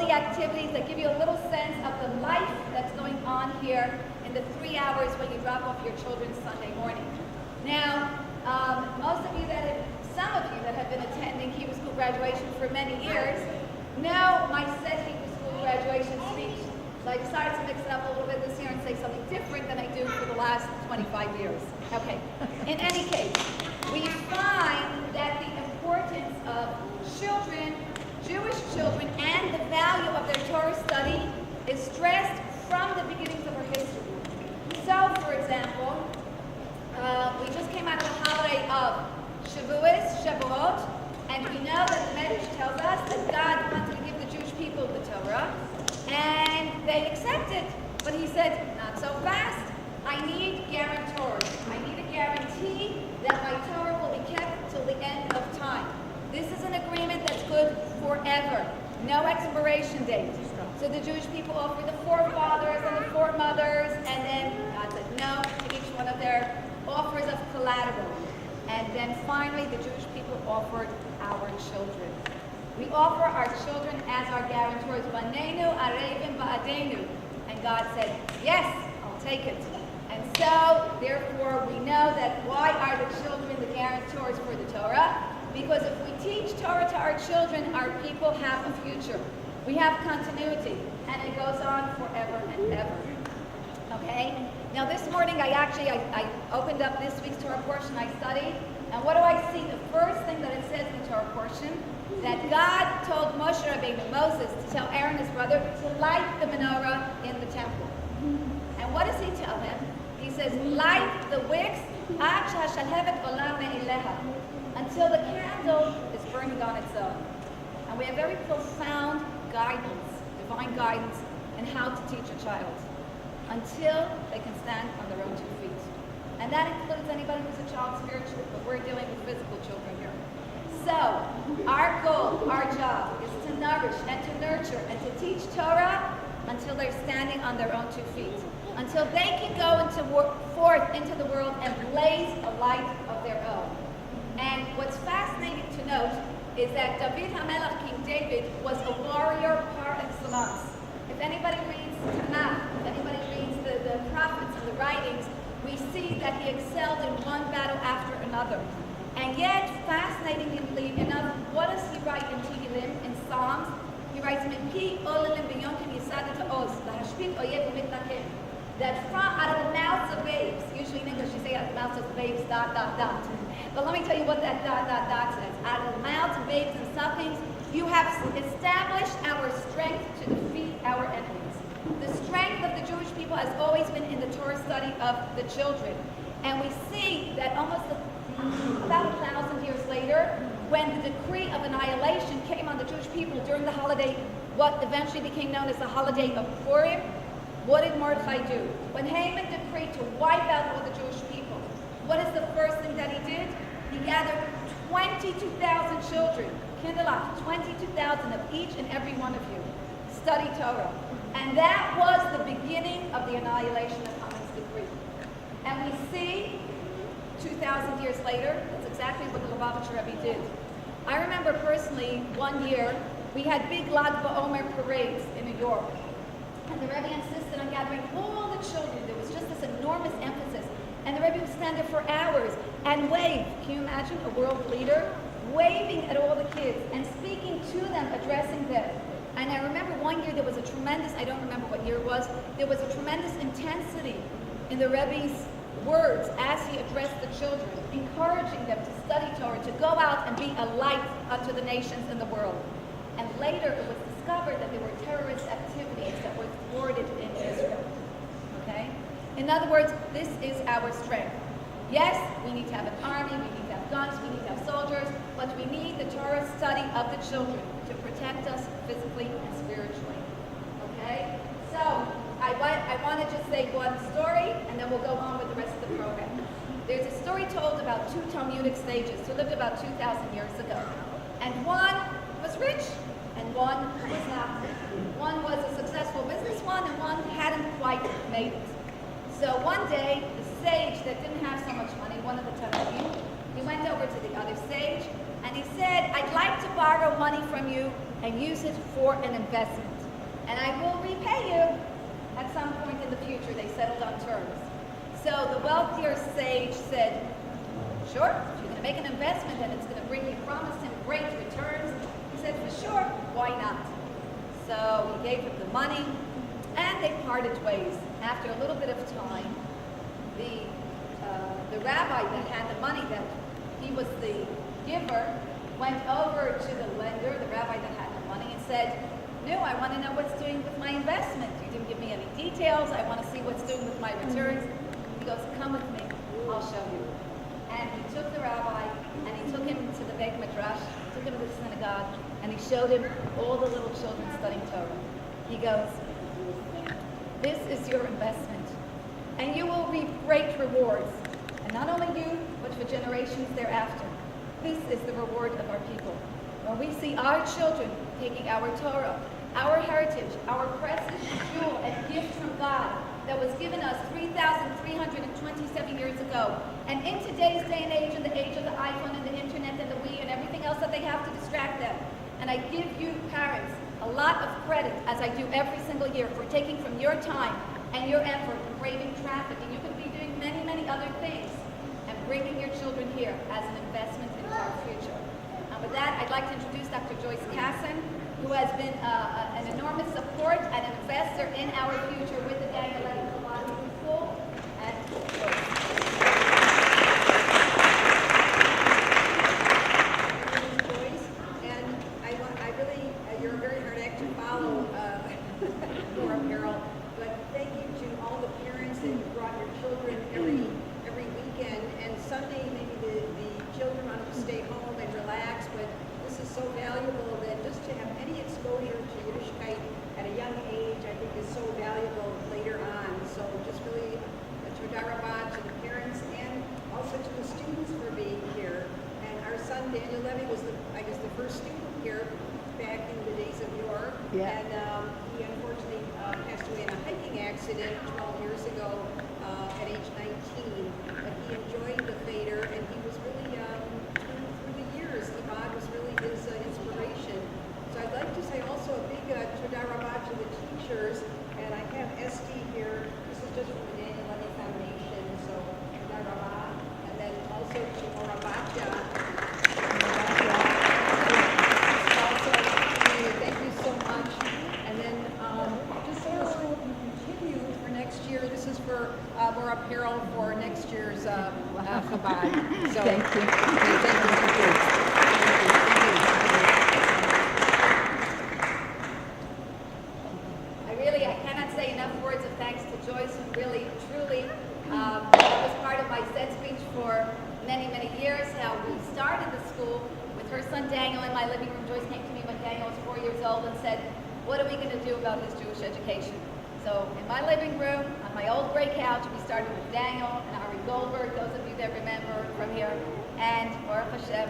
daily activities that give you a little sense of the life that's going on here in the 3 hours when you drop off your children Sunday morning. Now, some of you that have been attending Hebrew School graduation for many years know my set Hebrew School graduation speech. So I decided to mix it up a little bit this year and say something different than I do for the last 25 years. Okay. In any case, we find that the importance of children, Jewish children, and the value of their Torah study is stressed from the beginnings of our history. So, for example, we just came out of the holiday of Shavuot, and we know that the Medrash tells us that God wanted to give the Jewish people the Torah, and they accepted. But he said, not so fast. I need guarantors. I need a guarantee that my Torah will be kept till the end of time. This is an agreement that's good forever. No expiration date. So the Jewish people offered the forefathers and the foremothers, and then God said no to each one of their offers of collateral. And then finally, the Jewish people offered our children. We offer our children as our guarantors. Banenu arevim ba'adenu. And God said, yes, I'll take it. And so, therefore, we know that why are the children the guarantors for the Torah? Because if we teach Torah to our children, our people have a future. We have continuity, and it goes on forever and ever. Okay? Now this morning I opened up this week's Torah portion I studied, and what do I see? The first thing that it says in the Torah portion, that God told Moshe Rabbeinu, Moses, to tell Aaron, his brother, to light the menorah in the temple. And what does he tell him? He says, light the wicks until the candle is burning on its own. And we have very profound guidance, divine guidance, in how to teach a child until they can stand on their own 2 feet. And that includes anybody who's a child spiritually, but we're dealing with physical children here. So, our goal, our job, is to nourish and to nurture and to teach Torah until they're standing on their own 2 feet. Until they can go forth into the world and blaze a light of their own. And what's fascinating to note is that David HaMelech, King David, was a warrior par excellence. If anybody reads Tanakh, if anybody reads the prophets and the writings, we see that he excelled in one battle after another. And yet, fascinatingly enough, what does he write in Tehillim, in Psalms? He writes, that from out of the mouths of babes, usually in English you say out of the mouths of babes, ... But let me tell you what that ... says. Out of the mouths of babes and sucklings, you have established our strength to defeat our enemies. The strength of the Jewish people has always been in the Torah study of the children. And we see that almost about 1,000 years later, when the decree of annihilation came on the Jewish people during the holiday, what eventually became known as the holiday of Purim, what did Mordechai do? When Haman decreed to wipe out all the Jewish people, what is the first thing that he did? He gathered 22,000 children, Kinderlach, 22,000 of each and every one of you, study Torah. And that was the beginning of the annihilation of Haman's decree. And we see 2,000 years later, that's exactly what the Lubavitcher Rebbe did. I remember personally, one year, we had big Lag BaOmer parades in New York. And the Rebbe insisted on gathering all the children. There was just this enormous emphasis. And the Rebbe would stand there for hours and wave. Can you imagine a world leader waving at all the kids and speaking to them, addressing them? And I remember one year there was a tremendous, I don't remember what year it was, there was a tremendous intensity in the Rebbe's words as he addressed the children, encouraging them to study Torah, to go out and be a light unto the nations in the world. And later it was discovered that there were terrorist activities that were thwarted in Israel. Okay? In other words, this is our strength. Yes, we need to have an army, we need to have guns, we need to have soldiers, but we need the Torah study of the children to protect us physically and spiritually. Okay? So, I want to just say one story, and then we'll go on with the rest of the program. There's a story told about two Talmudic sages who lived about 2,000 years ago. And one was rich, and one was not. One was a successful businessman, and one hadn't quite made it. So one day, the sage that didn't have so much money, one of the Talmudim, he went over to the other sage, and he said, I'd like to borrow money from you and use it for an investment. and I will repay you at some point in the future. They settled on terms. So the wealthier sage said, sure, if you're going to make an investment and it's going to bring you, promised him great returns. He said, for sure, why not? So he gave him the money, and they parted ways. After a little bit of time, the rabbi that had the money, that he was the giver, went over to the lender, the rabbi that had the money, and said, no, I want to know what's doing with my investment. You didn't give me any details. I want to see what's doing with my returns. He goes, come with me. I'll show you. And he took the rabbi, and he took him to the Beit Midrash, took him to the synagogue, and he showed him all the little children studying Torah. He goes, this is your investment, and you will reap great rewards. And not only you, but for generations thereafter. This is the reward of our people. When we see our children taking our Torah, our heritage, our precious jewel and gift from God that was given us 3,327 years ago. And in today's day and age, in the age of the iPhone and the internet and the Wii and everything else that they have to distract them. And I give you parents a lot of credit, as I do every single year, for taking from your time and your effort and braving traffic. And you could be doing many, many other things and bringing your children here as an investment into our future. With that, I'd like to introduce Dr. Joyce Casson, who has been an enormous support and an investor in our future with the Daniel Levy Chabad School. And Joyce. You're a very hard act to follow for apparel, but thank you to all the parents that brought your children every weekend, and Sunday maybe the children wanted to stay home and relax, but this is so valuable that just to have any exposure to Yiddishkeit at a young age, I think is so valuable later on. So just really a toda rabah to the parents and also to the students for being here. And our son Daniel Levy was the first student here back in the days of yore. Yeah. And he unfortunately passed away in a hiking accident 12 years ago at age 19. But he enjoyed the Seder, and he was really, through the years, Chabad was really his inspiration. So I'd like to say also a big toda rabah to the teachers, and I have Esty here. This is just from the Daniel Levy Foundation, so toda rabah. And then also to Morabatia. Thank you so much. And then just so the school can continue for next year, this is for more apparel for next year's Chabad. So Thank you. Thank you. I cannot say enough words of thanks to Joyce, who really, truly was part of my SED speech for many, many years. How we started the school with her son Daniel in my living room. Joyce came to me when Daniel was 4 years old and said, what are we going to do about his Jewish education? So in my living room, on my old gray couch, we started with Daniel and Ari Goldberg, those of you that remember from here. And Baruch Hashem,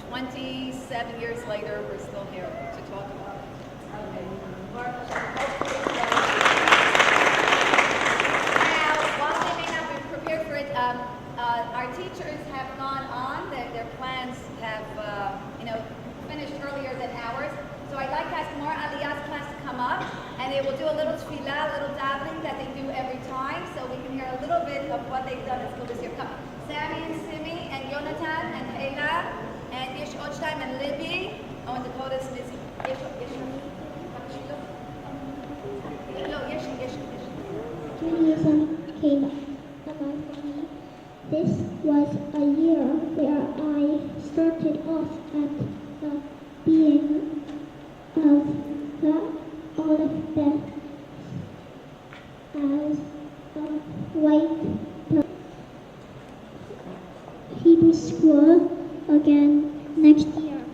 27 years later, we're still here to talk about it. Okay. Baruch Hashem. Now, while they may not be prepared for it, our teachers have gone on. Their plans have, finished earlier than ours. So I'd like to ask more Aliyah's class to come up, and they will do a little tefillah, a little davening that they do every time, so we can hear a little bit of what they've done in school this year. Come, Sammy and Simi and Yonatan and Hayla and Yesh Ochtaim and Libby. Oh, and Dakota's Miss Yesh. This was a year where I started off at the being of the Aleph Bet as a white Hebrew school again next year.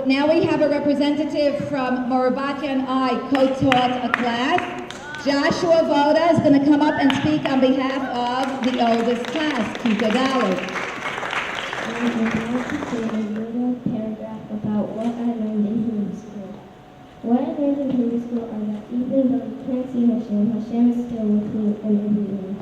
Now we have a representative from Morabatia and I co-taught a class. Joshua Voda is going to come up and speak on behalf of the oldest class, Kita Dalit. I would like to say a little paragraph about what I learned in Hebrew school. What I learned in Hebrew school are that even though you can't see Hashem, Hashem is still with you and in you.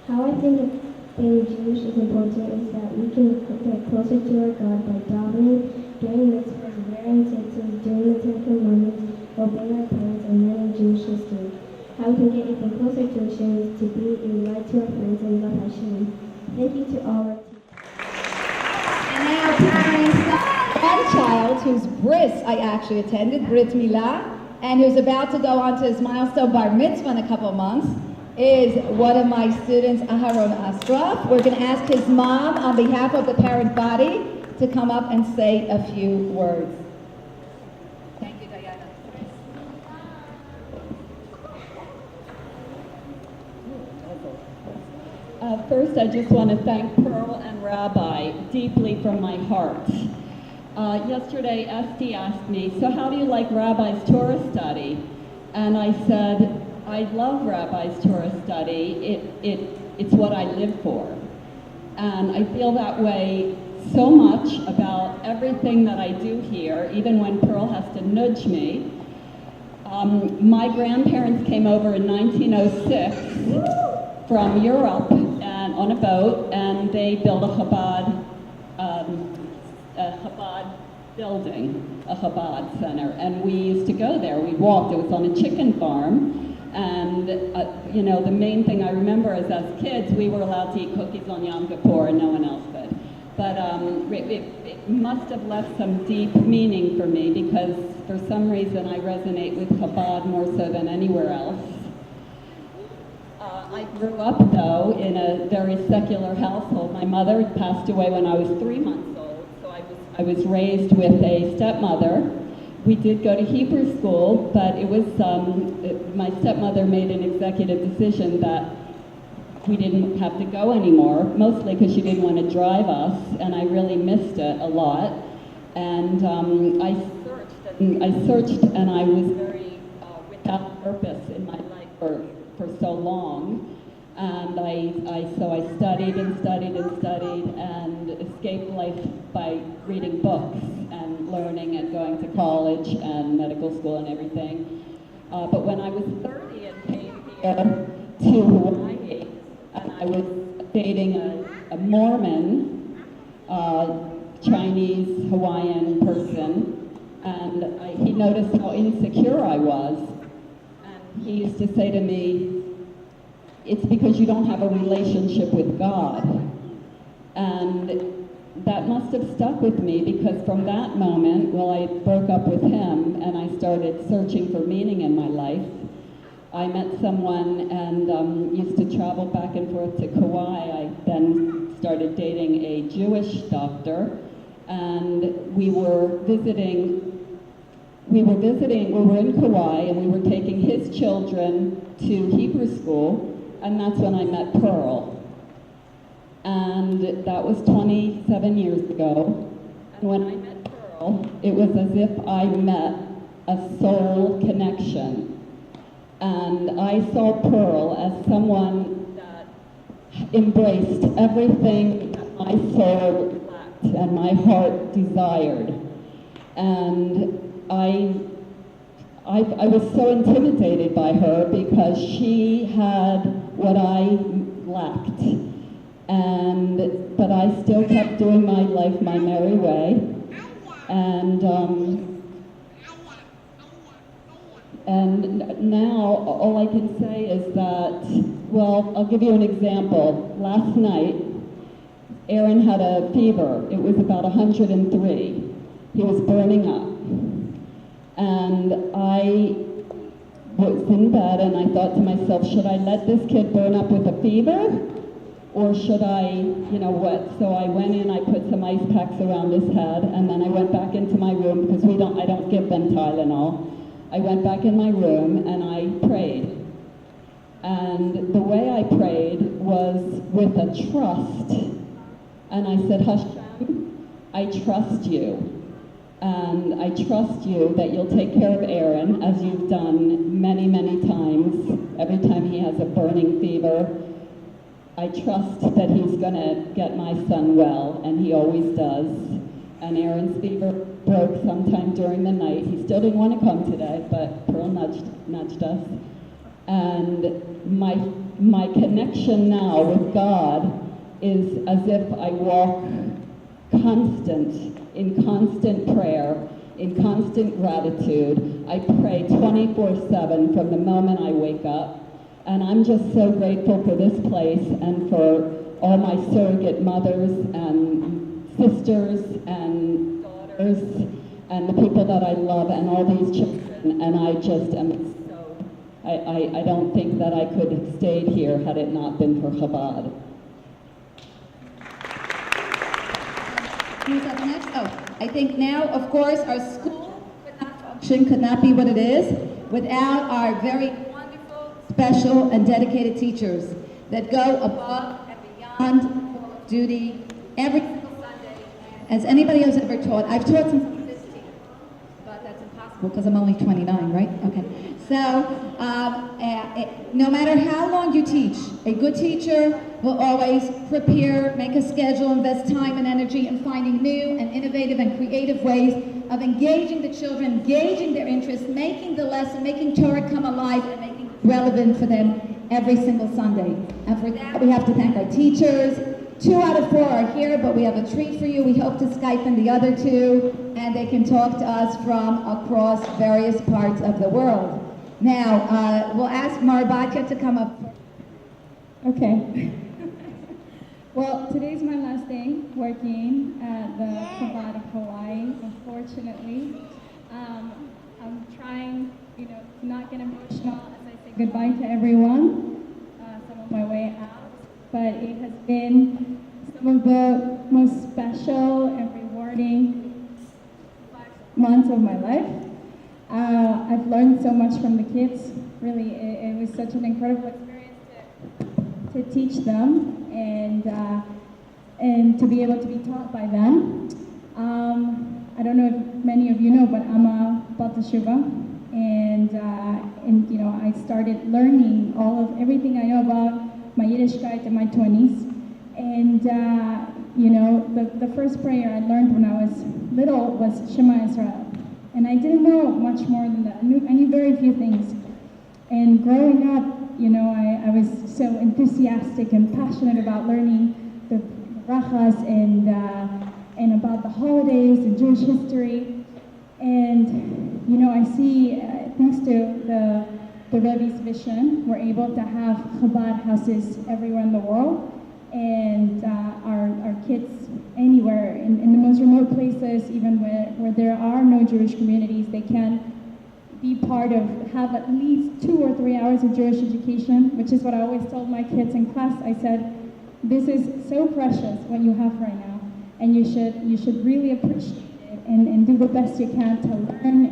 How I think being Jewish is important is that we can get closer to our God by davening, doing mitzvahs, wearing tzitzis, doing the Ten Commandments, obeying our parents, and learning Jewish history. How we can get even closer to Hashem is to be a light to our friends and love Hashem. Thank you to all our teachers. And now parents, one child whose bris I actually attended, Brit Milah, and who's about to go on to his milestone bar mitzvah in a couple of months, is one of my students, Aharon Asraf. We're going to ask his mom, on behalf of the parent body, to come up and say a few words. Thank you, Diana. First, I just want to thank Pearl and Rabbi deeply from my heart. Yesterday, Esty asked me, so how do you like Rabbi's Torah study? And I said, I love Rabbi's Torah study. It's what I live for. And I feel that way so much about everything that I do here, even when Pearl has to nudge me. My grandparents came over in 1906 from Europe and on a boat, and they built a Chabad building, a Chabad center, and we used to go there. We walked. It was on a chicken farm, and you know, the main thing I remember is as kids we were allowed to eat cookies on Yom Kippur, and no one else could. But it must have left some deep meaning for me, because for some reason I resonate with Chabad more so than anywhere else. I grew up, though, in a very secular household. My mother passed away when I was 3 months old, so I was raised with a stepmother. We did go to Hebrew school, but it was, my stepmother made an executive decision that we didn't have to go anymore, mostly because she didn't want to drive us, and I really missed it a lot. And I searched, and I was very without purpose in my life for so long. And so I studied and studied and studied and escaped life by reading books and learning and going to college and medical school and everything. But when I was 30 and came here to Hawaii, and I was dating a Mormon, Chinese Hawaiian person, and he noticed how insecure I was. And he used to say to me, it's because you don't have a relationship with God. And that must have stuck with me, because from that moment, well, I broke up with him and I started searching for meaning in my life. I met someone and used to travel back and forth to Kauai. I then started dating a Jewish doctor, and we were in Kauai, and we were taking his children to Hebrew school, and that's when I met Pearl. And that was 27 years ago. And when I met Pearl, it was as if I met a soul connection. And I saw Pearl as someone that embraced everything that my soul lacked and my heart desired. And I was so intimidated by her, because she had what I lacked. But I still kept doing my life my merry way. And now all I can say is that, well, I'll give you an example. Last night, Aaron had a fever. It was about 103. He was burning up. And I was in bed, and I thought to myself, should I let this kid burn up with a fever? Or should I, you know what? So I went in, I put some ice packs around his head, and then I went back into my room, because I don't give them Tylenol. I went back in my room and I prayed. And the way I prayed was with a trust. And I said, Hashem, I trust you. And I trust you that you'll take care of Aaron, as you've done many, many times. Every time he has a burning fever, I trust that he's going to get my son well, and he always does. And Aaron's fever broke sometime during the night. He still didn't want to come today, but Pearl nudged us. And my connection now with God is as if I walk in constant prayer, in constant gratitude. I pray 24/7 from the moment I wake up. And I'm just so grateful for this place and for all my surrogate mothers and sisters and daughters and the people that I love and all these children. And I just am so, I don't think that I could have stayed here had it not been for Chabad. Who's up next? Oh, I think now, of course, our school could not be what it is without our very wonderful, special, and dedicated teachers that go above and beyond call of duty every single Sunday. As anybody else ever taught, I've taught since I was 15, but that's impossible because I'm only 29, right? Okay. So, no matter how long you teach, a good teacher will always prepare, make a schedule, invest time and energy in finding new and innovative and creative ways of engaging the children, engaging their interests, making the lesson, making Torah come alive, and making it relevant for them every single Sunday. And for that, we have to thank our teachers. 2 out of 4 are here, but we have a treat for you. We hope to Skype in the other 2, and they can talk to us from across various parts of the world. Now, we'll ask Marabatya to come up. Okay. Well, today's my last day working at the Chabad of Hawaii, unfortunately. I'm trying, to not get emotional as I say goodbye to everyone. Some of my way out. But it has been some of the most special and rewarding 5 months of my life. I've learned so much from the kids. Really, it was such an incredible experience to teach them and to be able to be taught by them. I don't know if many of you know, but I'm a Bat Teshuva, and I started learning everything I know about my Yiddishkeit in my 20s. And the first prayer I learned when I was little was Shema Israel. And I didn't know much more than that. I knew very few things. And growing up, I was so enthusiastic and passionate about learning the brachas and about the holidays and Jewish history. And, I see, thanks to the Rebbe's vision, we're able to have Chabad houses everywhere in the world. And our kids anywhere, in the most remote places, even where there are no Jewish communities, they can be have at least 2 or 3 hours of Jewish education, which is what I always told my kids in class. I said, this is so precious what you have right now, and you should really appreciate it and do the best you can to learn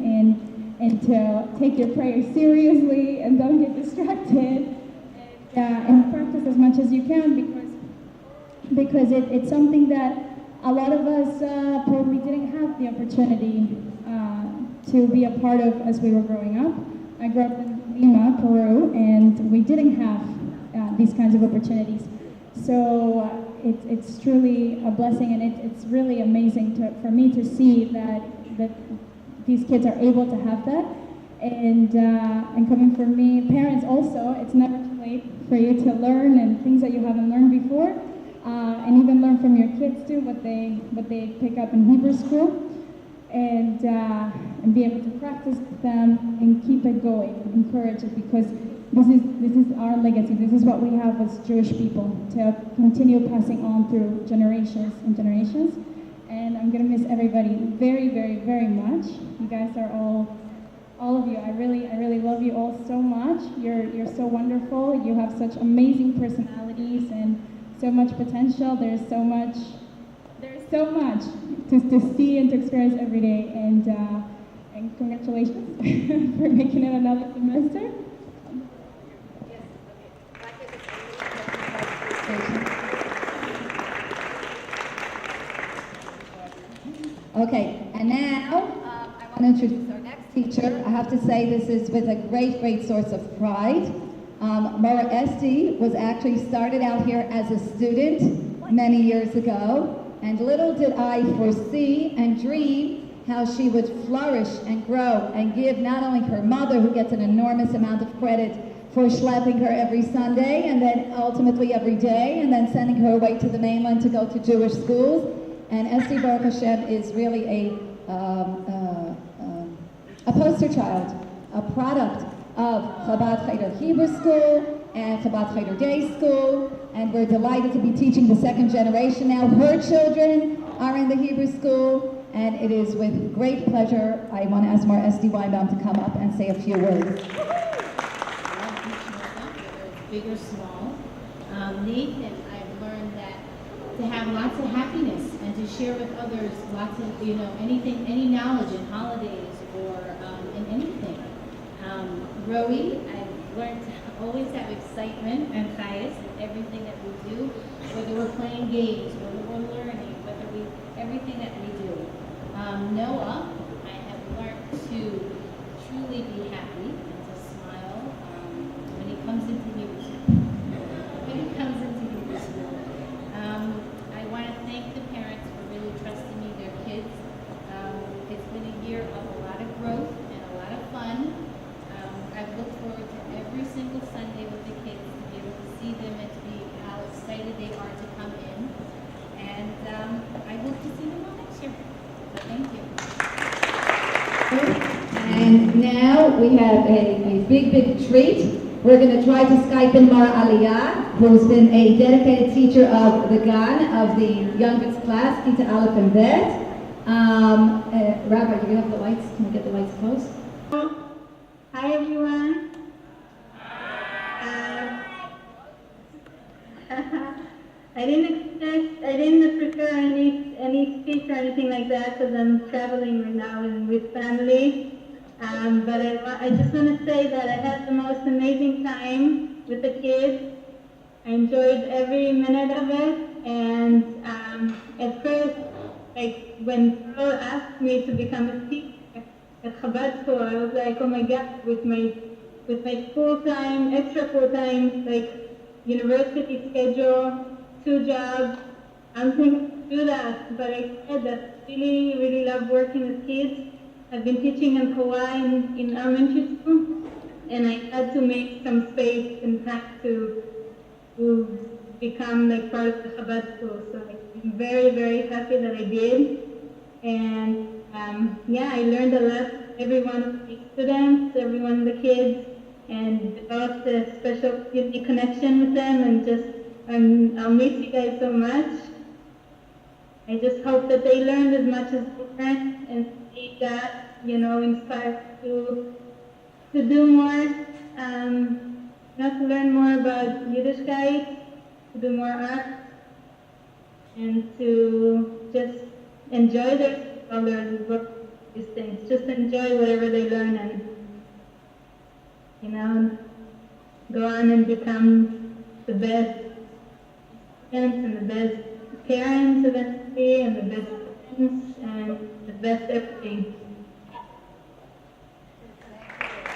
and to take your prayers seriously and don't get distracted and practice as much as you can because it's something that a lot of us probably didn't have the opportunity to be a part of as we were growing up. I grew up in Lima, Peru, and we didn't have these kinds of opportunities. So it's truly a blessing, and it's really amazing for me to see that these kids are able to have that. And coming from me, parents also, it's never too late for you to learn and things that you haven't learned before. And even learn from your kids too what they pick up in Hebrew school, and be able to practice with them and keep it going, encourage it, because this is our legacy. This is what we have as Jewish people to continue passing on through generations and generations. And I'm gonna miss everybody very, very, very much. You guys are all of you. I really love you all so much. You're so wonderful. You have such amazing personalities and so much potential. There's so much to see and to experience every day. And congratulations for making it another semester. Okay, and now I want to introduce our next teacher. I have to say this is with a great, great source of pride. Mara Esti was actually started out here as a student many years ago, and little did I foresee and dream how she would flourish and grow and give not only her mother, who gets an enormous amount of credit for schlepping her every Sunday and then ultimately every day and then sending her away to the mainland to go to Jewish schools. And Esti Baruch Hashem is really a poster child, a product of Chabad Cheder Hebrew School and Chabad Cheder Day School, and we're delighted to be teaching the second generation now. Her children are in the Hebrew School, and it is with great pleasure I want to ask Mar Esti Weinbaum to come up and say a few words. Big or small. Nathan, I've learned that to have lots of happiness and to share with others lots of, anything, any knowledge in holidays or in anything. Rowie, I've learned to always have excitement and chayas in everything that we do, whether we're playing games, whether we're learning, everything that we do. Noah, I have learned to truly be happy and to smile when he comes into Hebrew school. I want to thank the parents for really trusting me, their kids. It's been a year of a lot of growth and a lot of fun. I've looked forward to every single Sunday with the kids to be able to see them and to be how excited they are to come in. And I hope to see them all next year. So thank you. And now we have a big treat. We're going to try to Skype in Mara Aliyah, who's been a dedicated teacher of the Gan, of the youngest class, Kita Aleph and Bet. Rabbi, do we have the lights? Can we get the lights close? Hi everyone. I didn't prepare any speech or anything like that because I'm traveling right now and with family. But I just want to say that I had the most amazing time with the kids. I enjoyed every minute of it. And at first, like when Pearl asked me to become a teacher at Chabad school, I was like, oh my God, with my full-time, extra full-time, like university schedule, 2 jobs, I'm thinking to do that. But I said that I really, really love working with kids. I've been teaching in Hawaii in elementary school, and I had to make some space and time to become like part of the Chabad school. So I'm very, very happy that I did. And I learned a lot from every one of the students, every one of the kids, and developed a special unique connection with them. And I'll miss you guys so much. I just hope that they learned as much as they learned and they got, inspired to do more, to learn more about Yiddishkeit, to do more art, and to just enjoy their work, these things. Just enjoy whatever they learn and, go on and become the best students and the best parents eventually and the best friends and the best everything.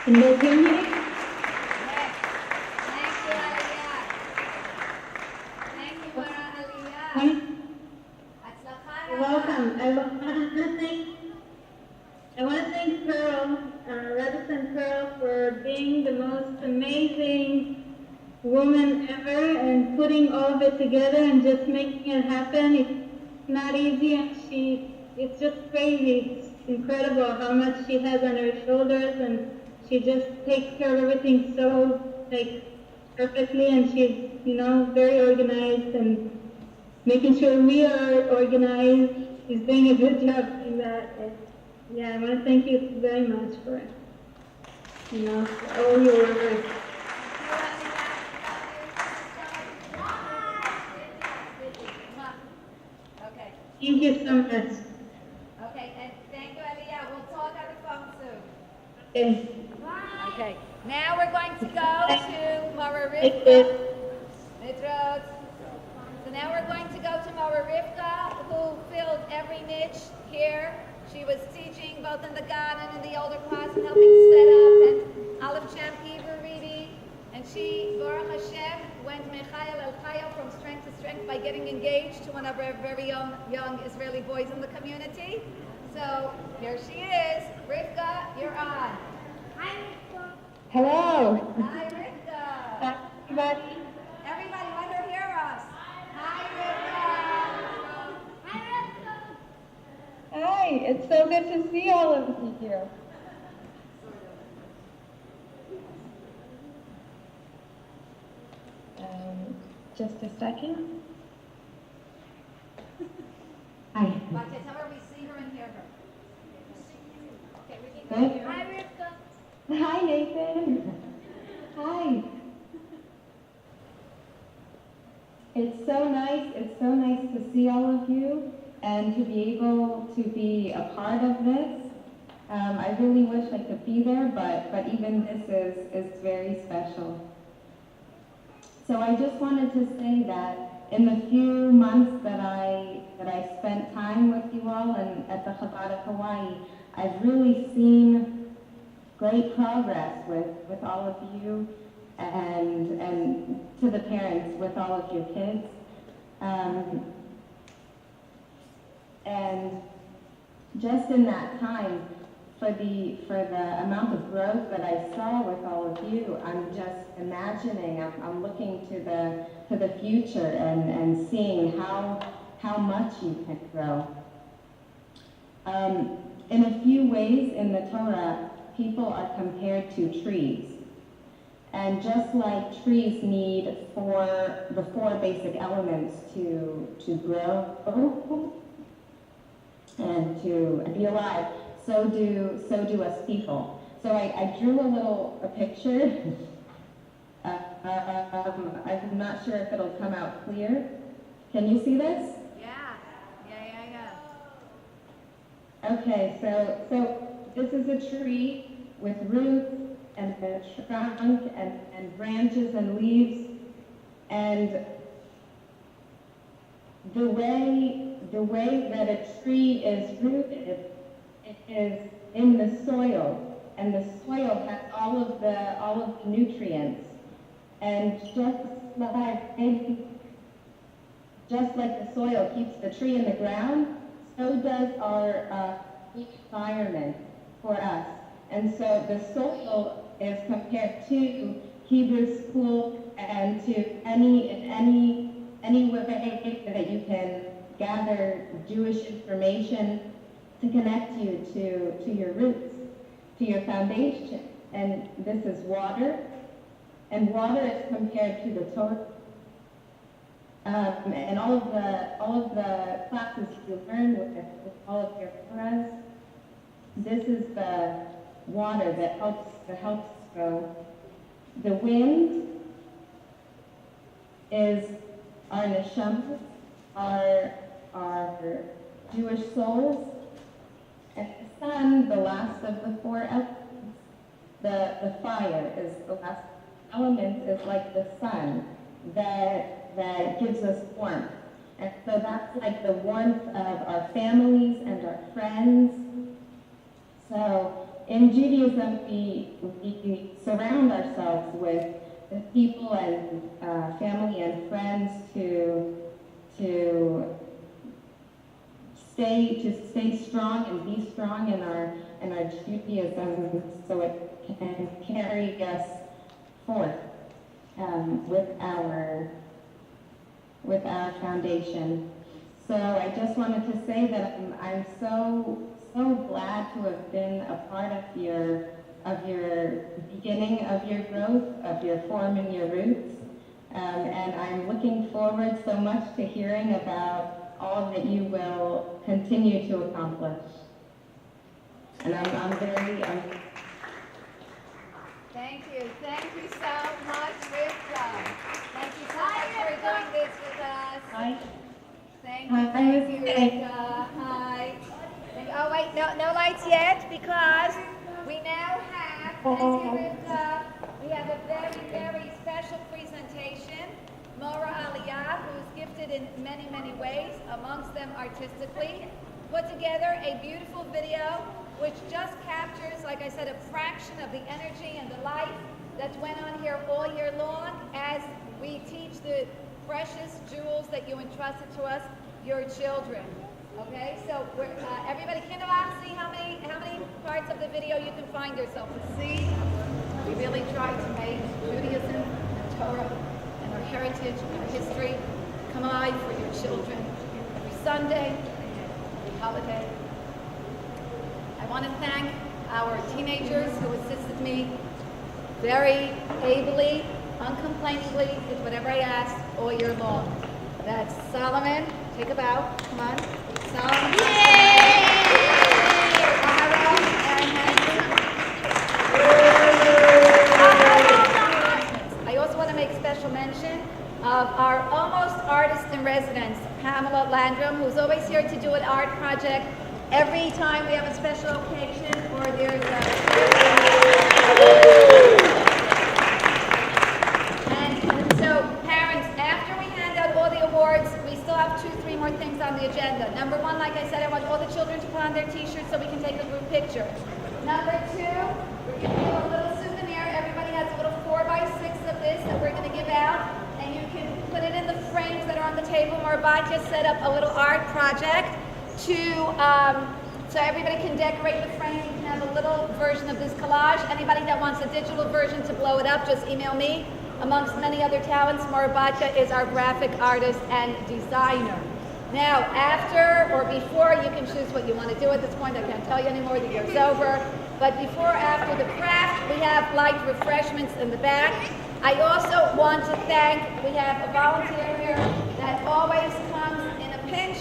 Can you guys hear me? Thank you, Aliyah. Thank you, Mara Aliyah. You're welcome. I want to thank Pearl, Radisson Pearl, for being the most amazing woman ever and putting all of it together and just making it happen. It's not easy, and it's just crazy. It's incredible how much she has on her shoulders, and she just takes care of everything so perfectly, and she's very organized and making sure we are organized. She's doing a good job in that. And I want to thank you very much for all your work. Okay. Thank you so much. Okay, and thank you, Aliyah. We'll talk on the phone soon. Okay. Okay. Now we're going to go to Mara Thank Rivka. you. Mitrot. So now we're going to go to Mara Rivka, who filled every niche here. She was teaching both in the garden and in the older class and helping set up and Aleph Shem Hebrew reading. And she, Baruch Hashem, went Mechayel El Chayel from strength to strength by getting engaged to one of our very own young Israeli boys in the community. So here she is. Rivka, you're on. Hi, Rivka. Hello. Hi, Rivka. everybody. Everybody, let her hear us. Hi, Rivka. Hi, it's so good to see all of you here. Just a second. Hi. Okay, tell her we see her and hear her. Okay, we can go Good. here. Hi, Rivka. Hi, Nathan. Hi. It's so nice to see all of you and to be able to be a part of this. I really wish I could be there, but even this is very special. So I just wanted to say that in the few months that I spent time with you all and at the Chabad of Hawaii, I've really seen great progress with all of you and to the parents with all of your kids. And just in that time, for the amount of growth that I saw with all of you, I'm just imagining, I'm looking to the future and seeing how much you can grow. In a few ways in the Torah, people are compared to trees. And just like trees need the four basic elements to grow and to be alive, so do us people. So I drew a picture. I'm not sure if it'll come out clear. Can you see this? Yeah. Okay, so this is a tree with roots and a trunk and branches and leaves, and the way that a tree is rooted is in the soil, and the soil has all of the nutrients, and just like the soil keeps the tree in the ground, so does our environment for us. And so the soil is compared to Hebrew school and to any way that you can gather Jewish information to connect you to your roots, to your foundation. And this is water, and water is compared to the Torah. And all of the classes you learn with all of your Torahs, this is the water that helps grow. The wind is our neshama, our Jewish souls, and the sun, the last of the four elements. The fire is the last element, is like the sun that gives us warmth. And so that's like the warmth of our families and our friends. So in Judaism, we surround ourselves with the people and family and friends to stay strong and be strong in our Judaism, so it can carry us forth with our foundation. So I just wanted to say that I'm so glad to have been a part of your beginning of your growth, of your forming your roots, and I'm looking forward so much to hearing about all that you will continue to accomplish. And I'm very. Thank you so much, Rivka. Thank you so much for doing this with us. Hi. Thank you, Rivka. Hi. Oh wait, no lights yet, because we now have, thank you, Rivka, we have a very special presentation. Mora Aliyah, who is gifted in many ways, amongst them artistically, put together a beautiful video which just captures, like I said, a fraction of the energy and the life that went on here all year long as we teach the precious jewels that you entrusted to us, your children. Okay, so everybody, can you see how many parts of the video you can find yourself to see? We really try to make Judaism and Torah heritage, our history, come alive for your children every Sunday, every holiday. I want to thank our teenagers who assisted me very ably, uncomplainingly with whatever I asked all year long. That's Solomon, take a bow, come on. Solomon. Yay! I also want to make special mention of our almost artist in residence, Pamela Landrum, who's always here to do an art project every time we have a special occasion or there's a... And so, parents, after we hand out all the awards, we still have 2-3 more things on the agenda. Number 1, like I said, I want all the children to put on their t-shirts so we can take a group picture. Number 2, we're giving you a little souvenir. Everybody has a little 4x6 of this that we're going to give out, and you can put it in the frames that are on the table. Marbat just set up a little art project so everybody can decorate the frame. You can have a little version of this collage. Anybody that wants a digital version to blow it up, just email me. Amongst many other talents, Marabacha is our graphic artist and designer. Now, after or before, you can choose what you want to do at this point. I can't tell you anymore, the year's over. But before, after the craft, we have light refreshments in the back. I also want to thank, we have a volunteer here that always comes in a pinch.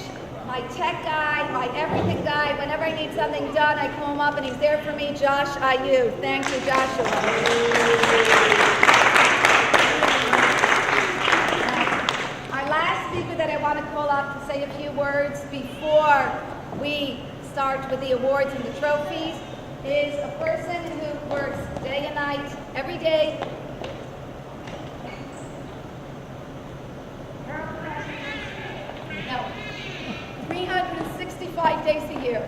My tech guy, my everything guy. Whenever I need something done, I call him up and he's there for me, Josh Ayu. Thank you, Joshua. Our last speaker that I want to call up to say a few words before we start with the awards and the trophies is a person who works day and night, every day. No. 365 days a year,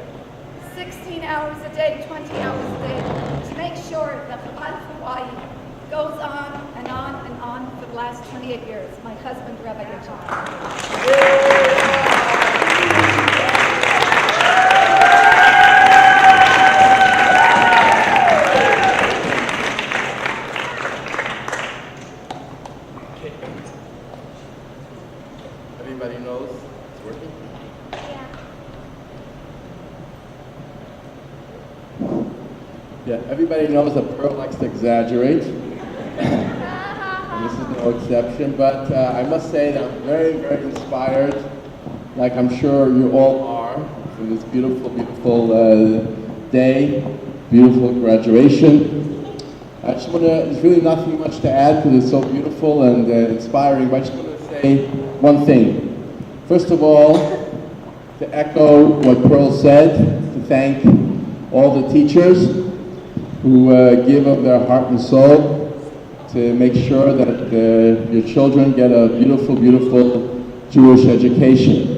16 hours a day, 20 hours a day, to make sure that Chabad of Hawaii goes on and on and on for the last 28 years. My husband, Rabbi Everybody knows it's working? Yeah, everybody knows that Pearl likes to exaggerate. This is no exception, but I must say that I'm very, very inspired, like I'm sure you all are, for this beautiful, beautiful day, beautiful graduation. I just want to, there's really nothing much to add because it's so beautiful and inspiring, but I just want to say one thing. First of all, to echo what Pearl said, to thank all the teachers who give of their heart and soul to make sure that your children get a beautiful, beautiful Jewish education.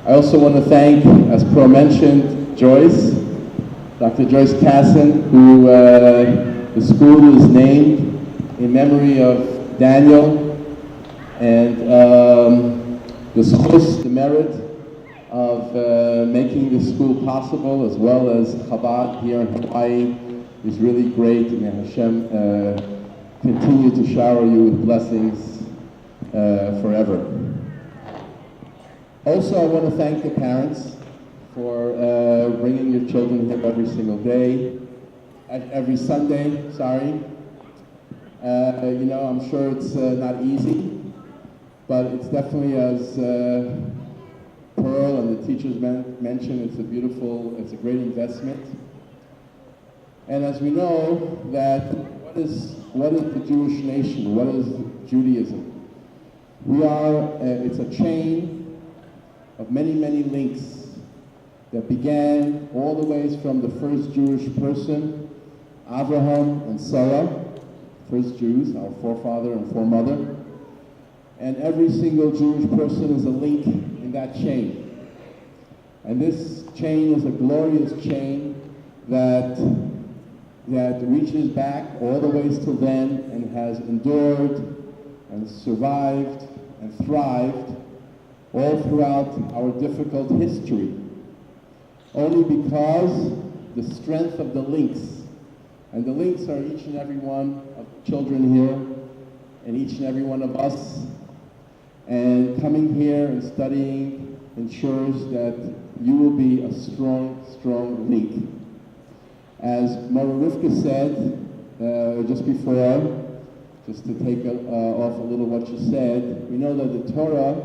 I also want to thank, as Pearl mentioned, Joyce, Dr. Joyce Casson, who the school is named in memory of Daniel, and the schus, the merit of making this school possible, as well as Chabad here in Hawaii, is really great, and may Hashem continue to shower you with blessings forever. Also, I want to thank the parents for bringing your children here every single day, every Sunday, sorry. You know, I'm sure it's not easy, but it's definitely, as Pearl and the teachers mentioned, it's a great investment. And as we know that what is the Jewish nation? What is Judaism? We are, it's a chain of many, many links that began all the ways from the first Jewish person, Abraham and Sarah, first Jews, our forefather and foremother. And every single Jewish person is a link in that chain. And this chain is a glorious chain that reaches back all the ways till then and has endured and survived and thrived all throughout our difficult history. Only because the strength of the links, and the links are each and every one of the children here, in each and every one of us. And coming here and studying ensures that you will be a strong, strong link. As Mara Rivka said just before, just to take off a little what she said, we know that the Torah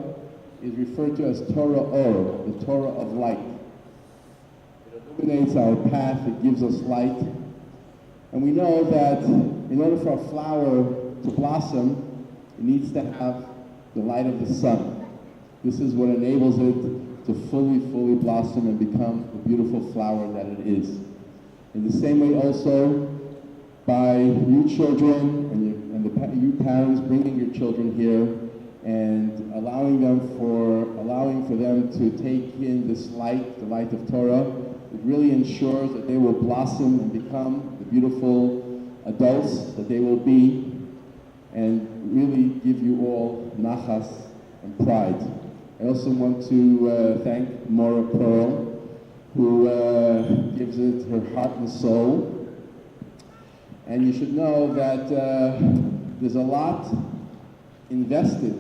is referred to as Torah Or, the Torah of light. It illuminates our path, it gives us light. And we know that in order for a flower to blossom, it needs to have the light of the sun. This is what enables it to fully, fully blossom and become the beautiful flower that it is. In the same way also, by you children and you parents bringing your children here and allowing for them to take in this light, the light of Torah, it really ensures that they will blossom and become the beautiful adults that they will be, and really give you all nachas and pride. I also want to thank Maura Pearl, who gives it her heart and soul. And you should know that there's a lot invested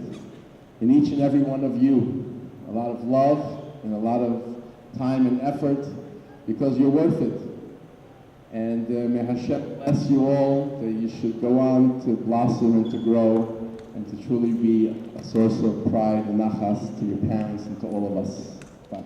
in each and every one of you. A lot of love and a lot of time and effort, because you're worth it. And may Hashem bless you all, that you should go on to blossom and to grow and to truly be a source of pride and nachas to your parents and to all of us. Bye.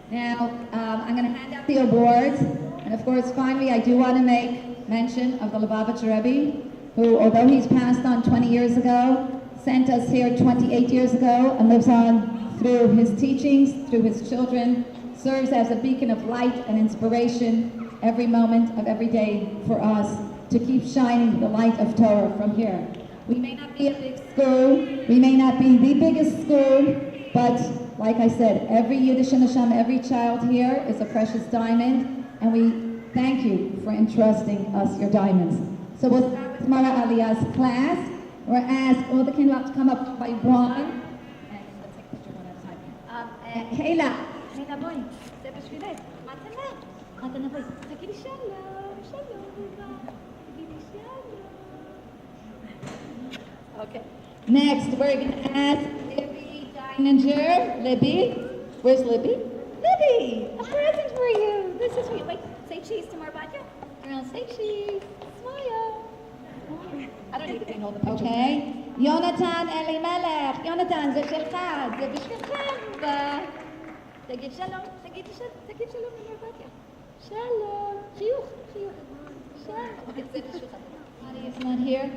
Now, I'm going to hand out the awards. And of course, finally, I do want to make mention of the Lubavitcher Rebbe, who, although he's passed on 20 years ago, sent us here 28 years ago and lives on through his teachings, through his children, serves as a beacon of light and inspiration every moment of every day for us to keep shining the light of Torah from here. We may not be a big school, we may not be the biggest school, but like I said, every Yiddish Neshama, every child here is a precious diamond, and we thank you for entrusting us your diamonds. So we'll start with Mara Aliyah's class. We'll ask all the kindergarten to come up by one. And let's take a picture one at a time. Kayla. Kayla, בואי, זה בשבילך. מתנה. מתנה, בואי. תגידי שלום, שלום, בובה. תגידי שלום. Okay. Next, we're going to ask Libby Dininger. Libby? Where's Libby? Libby, a present for you. This is for you. Wait, say cheese to Marbatya. Girl, say cheese. Smile. I don't need to paint all the pictures. Okay. יונתן אלימלך. יונתן, זה שלך. זה בשבילך. תגיד שלום. תגיד שלום למרבתיה. שלום. חיוך. שלום. Okay, זה בשבילך. Honey is not here.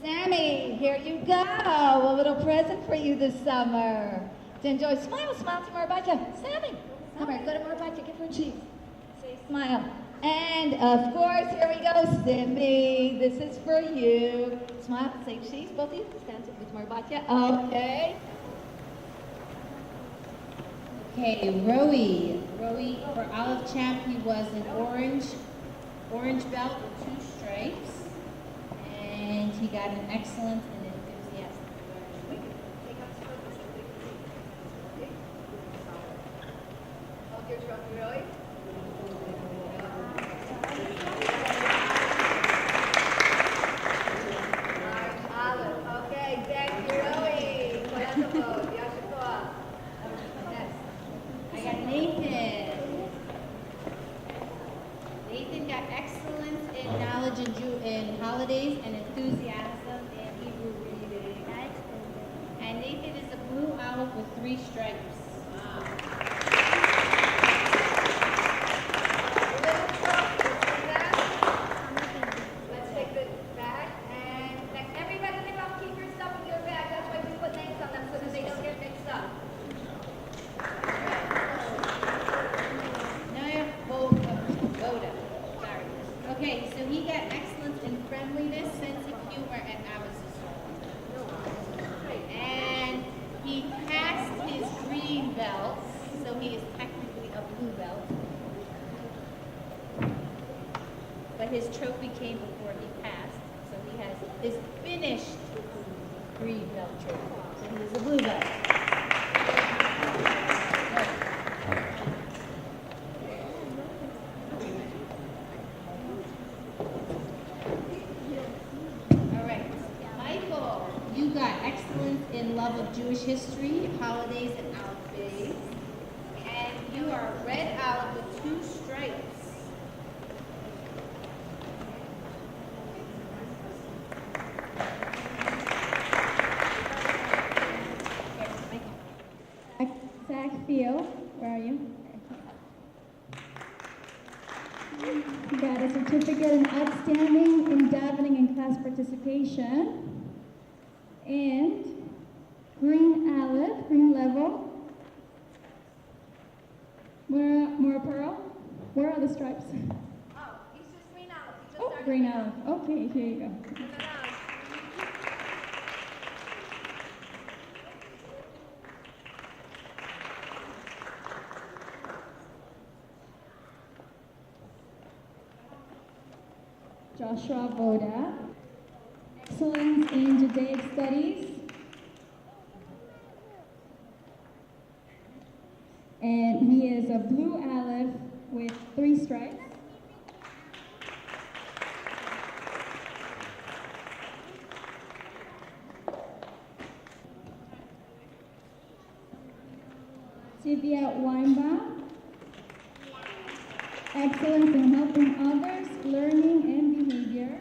Sammy, here you go. A little present for you this summer. To enjoy. Smile to Marbatya. Sammy, come here. Go to Marbatya. Give her a cheese. Say smile. And of course, here we go, Simi. This is for you. Smile. Say cheese. Both of you. Stand with Marbatya. Okay. Okay, Rowie, for Olive Champ, he was an orange belt with 2 stripes, and he got an excellent and enthusiastic learner. Here's Rocky Roy. Olive. Okay, thank you, Roy. Wonderful. Yashikoa. Next. I got Nathan. Nathan got excellence in knowledge in holidays and enthusiasm in Hebrew reading. And Nathan is a blue owl with 3 stripes. Let's take the bag and next. Everybody think about keep your stuff in your bag. That's why we put names on them so that they don't get mixed up. Boda. Sorry. Okay, so he got excellence in friendliness, sense of humor, and avodah. And he passed his green belt, so he is technically a blue belt. But his trophy came before he passed, so he has his finished green belt trophy. So he is a blue belt. love of Jewish history, holidays, and Aleph Beis. And you are a red Aleph with 2 stripes. Zach Theo, where are you? You got a certificate in outstanding in davening and class participation. And green Aleph, green level. More pearl. Where are the stripes? Oh, he's just green Aleph. He just Oh, started green Aleph. Okay, here you go. Joshua Voda, excellence in Judaic studies, and he is a blue Aleph with 3 stripes. Sylvia Weinbaum, excellence in helping others, learning and behavior.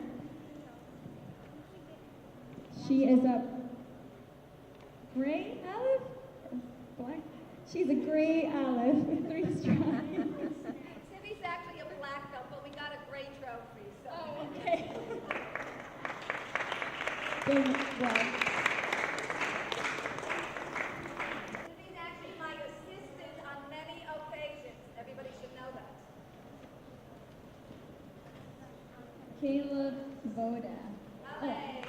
She is a gray Aleph? Black? She's a gray Aleph with 3 stripes. Sibby's actually a black belt, but we got a gray trophy. So. Oh, okay. Well, Sibby's actually my assistant on many occasions. Everybody should know that. Caleb Voda. Okay,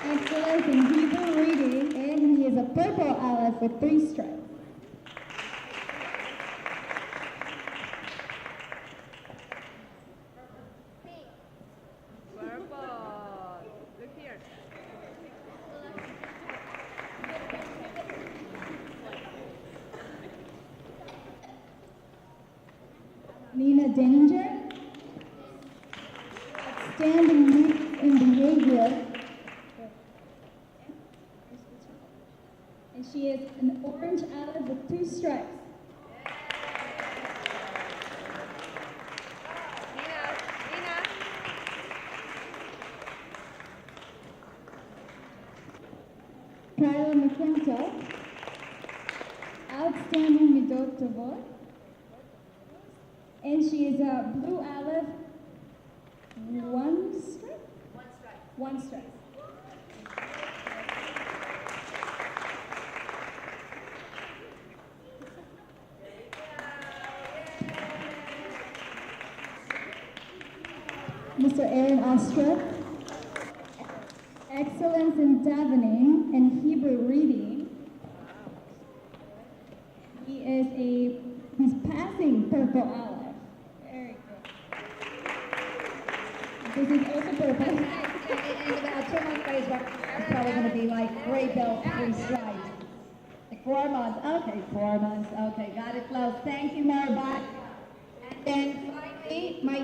Excellence in Hebrew reading, and he is a purple Aleph with 3 stripes. Purple. Look here. Nina Denninger, outstanding in behavior. And she is an orange Aleph with 2 stripes. Nina. Kyla McClintock, outstanding Midot Tovot. And she is a blue Aleph, 1 stripe? 1 strike. 1 stripe. Mr. Aaron Ostrup, excellence in davening and Hebrew reading. He's passing purple Aleph. Very good. This is also purple. In about 2 months later, it's probably going to be like gray belt, 3 stripes. Like 4 months. Okay, 4 months. Okay, got it, Flo. Thank you, Maribot. And then finally, my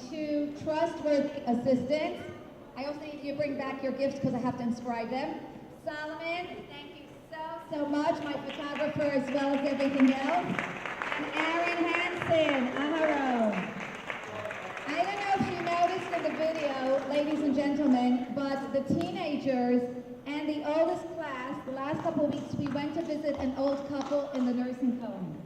two trustworthy assistants. I also need you to bring back your gifts because I have to inscribe them. Solomon, thank you so much, my photographer as well as everything else. And Aaron Hansen, Aharon. I don't know if you noticed in the video, ladies and gentlemen, but the teenagers and the oldest class, the last couple of weeks, we went to visit an old couple in the nursing home.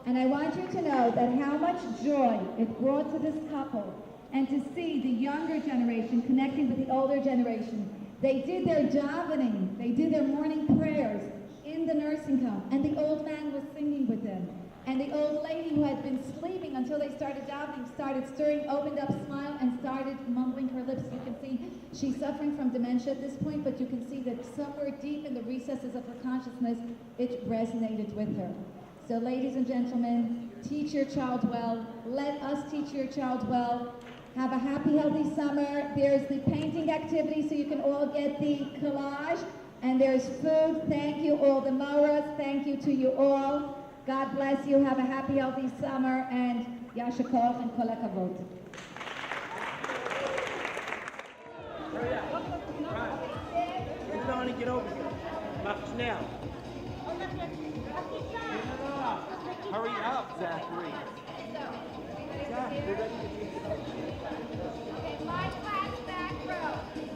And I want you to know that how much joy it brought to this couple and to see the younger generation connecting with the older generation. They did their davening, they did their morning prayers in the nursing home, and the old man was singing with them. And the old lady who had been sleeping until they started davening started stirring, opened up, smiled, and started mumbling her lips. You can see she's suffering from dementia at this point, but you can see that somewhere deep in the recesses of her consciousness, it resonated with her. So ladies and gentlemen, teach your child well. Let us teach your child well. Have a happy, healthy summer. There's the painting activity so you can all get the collage. And there's food. Thank you, all the moras. Thank you to you all. God bless you. Have a happy, healthy summer. And Yasher Koach and Kol HaKavod. Right. it on and get over here. Mach schnell. Hurry up, Zachary. Okay, my class back row.